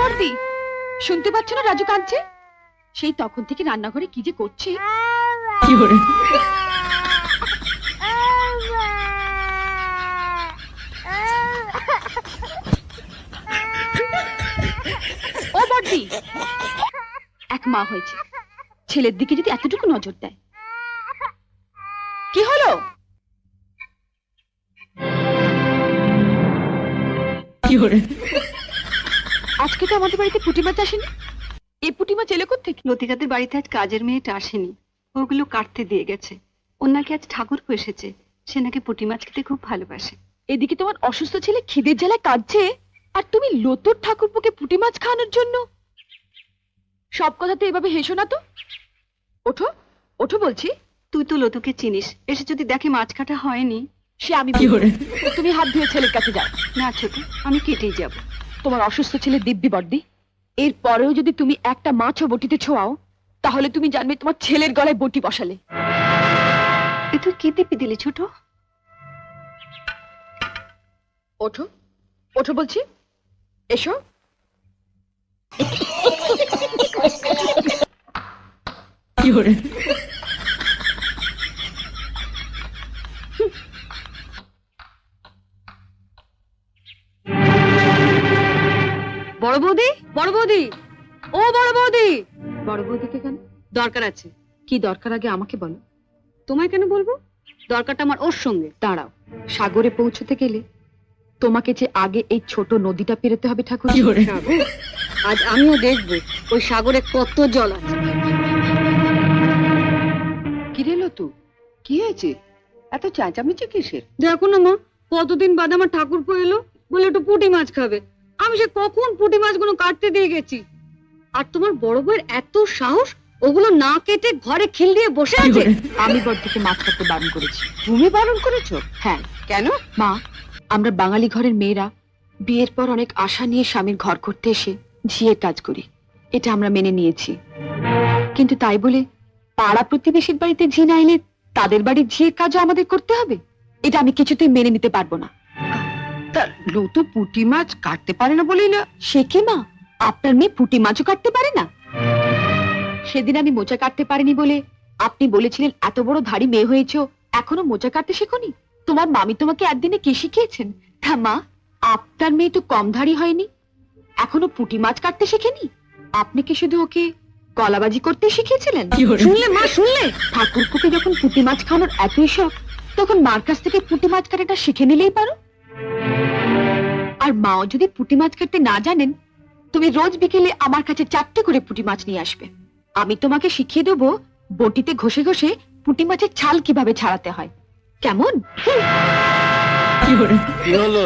বর্দি, শুনতে পাচ্ছ না রাজু কাঁদছে? সেই তখন থেকে রান্নাঘরে কি যে করছে। ও বর্দি, এক মা হয়েছে, ছেলের দিকে যদি এতটুকু নজর দেয়। কি হলো? আজকে তো আমাদের বাড়িতে পুঁটি মাছ আসেনি। এই পুঁটি মাছ এলো কোত্থেকে? লতিকাদের বাড়িতে আজ কাজের মেয়েটা আসেনি, ওগুলো কাটতে দিয়ে গেছে। ওর নাকি আজ ঠাকুর এসেছে, সে নাকি পুঁটি মাছ খেতে খুব ভালোবাসে। এদিকে তোমার অসুস্থ ছেলে খিদের জ্বালায় কাঁদছে, আর তুমি লতুর ঠাকুরপোকে পুঁটি মাছ খাওয়ানোর জন্য। সব কথাতে এভাবে হেসো না তো। ওঠো ওঠো বলছি। তুই তো লতুকে চিনিস, এসে যদি দেখে মাছ কাটা হয়নি। সে আমি তুমি হাত ধুয়ে ছেলের কাছে যাও। না ছোট, আমি কেটেই যাব। তোমার অসুস্থ ছেলে দিব্যি বর্দি, এর পরেও যদি তুমি একটা মাছও বটিতে ছোঁয়াও, তাহলে তুমি জানবে তোমার ছেলের গলায় বটি বসালে। এ তুই কি দিবি দিলি ছোট? ওঠো ওঠো বলছি, এসো। বড় বৌদি, বড় বৌদি, ও বড় বৌদি। বড় বৌদিকে কেন? দরকার আছে। কি দরকার আগে আমাকে বলো। তোমায় কেন বলবো? দরকারটা আমার ওর সঙ্গে। দাঁড়াও, সাগরে পৌঁছতে গেলে তোমাকে যে আগে এই ছোট নদীটা পেরোতে হবে ঠাকুর। সাগর? আজ আমিও দেখবো ওই সাগরে কত জল আছে। কি রেলো তু, কি হয়েছে? এত চেঁচামেচি কিসের? দেখো না মা, কতদিন বাদে আমার ঠাকুরপো এলো, বলে একটু পুঁটি মাছ খাবে। আমি সে কখন পুঁটি মাছগুলো কাটতে দিয়ে গেছি, আর তোমার বড় বউয়ের এত সাহস, ওগুলো না কেটে ঘরে খিল দিয়ে বসে আছে। আমি বড়দিকে মাছ কাটতে বারণ করেছি। তুমি বারণ করেছো? হ্যাঁ। কেন? মা, আমরা বাঙালি ঘরের মেয়েরা বিয়ের পর অনেক আশা নিয়ে স্বামীর ঘর করতে এসে ঝিয়ের কাজ করি, এটা আমরা মেনে নিয়েছি। কিন্তু তাই বলে পাড়া প্রতিবেশীর বাড়িতে ঝি না এলে তাদের বাড়ির ঝিয়ের কাজও আমাদের করতে হবে? এটা আমি কিছুতেই মেনে নিতে পারবো না। তা লতু পুঁটি মাছ কাটতে পারে না বলেই না? সে কি মা, আপনার মেয়ে পুঁটি মাছও কাটতে পারে না? সেদিন আমি মোচা কাটতে পারিনি বলে আপনি বলেছিলেন এত বড় ধাড়ি মেয়ে হয়েছো, এখনো মোচা কাটতে শেখোনি? তোমার মামি তোমাকে একদিনে কি শিখিয়েছেন? তা মা, আপনার মেয়ে তো কম ধাড়ি হয়নি, এখনো পুঁটি মাছ কাটতে শেখেনি। আপনি কি শুধু ওকে কলাবাজি করতে শিখিয়েছিলেন? শুনলে মা, শুনলে? ঠাকুরপুকে যখন পুঁটি মাছ খাওয়ানোর এতই শখ, তখন মার কাছ থেকে পুঁটি মাছ কাটাটা শিখে নিলেই পারো। আর মাও যদি পুঁটি মাছ কাটতে না জানেন, তুমি রোজ বিকেলে আমার কাছে 4টে করে পুঁটি মাছ নিয়ে আসবে। আমি তোমাকে শিখিয়ে দেবো বটিতে ঘষে ঘষে পুঁটি মাছের ছাল কিভাবে ছাড়াতে হয়। কেমন? কি হলো?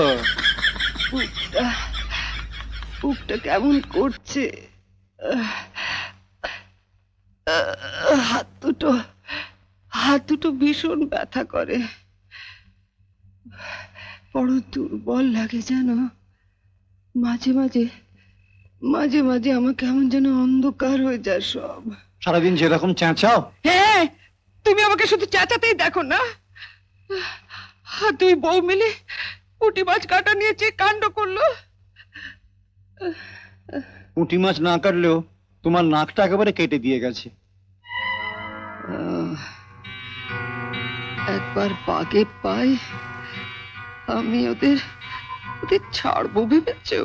বুকটা কেমন করছে, হাত দুটো ভীষণ ব্যথা করে, বড় দুর্বল লাগে যেন। মাঝে মাঝে মাঝে মাঝে আমার কেমন যেন অন্ধকার হয়ে যায় সব। সারাদিন যেরকম চেঁচাও। হ্যাঁ, তুমি আমাকে শুধু চেঁচাতেই দেখো না। আর দুই বউ মিলে পুঁটি মাছ কাটা নিয়ে যে কাণ্ড করলো। পুঁটি মাছ না কাটলেও তোমার নাকটা একেবারে কেটে দিয়ে গেছে। একবার পাকে পাই, আমি ওদের ছাড়বো ভেবেছো?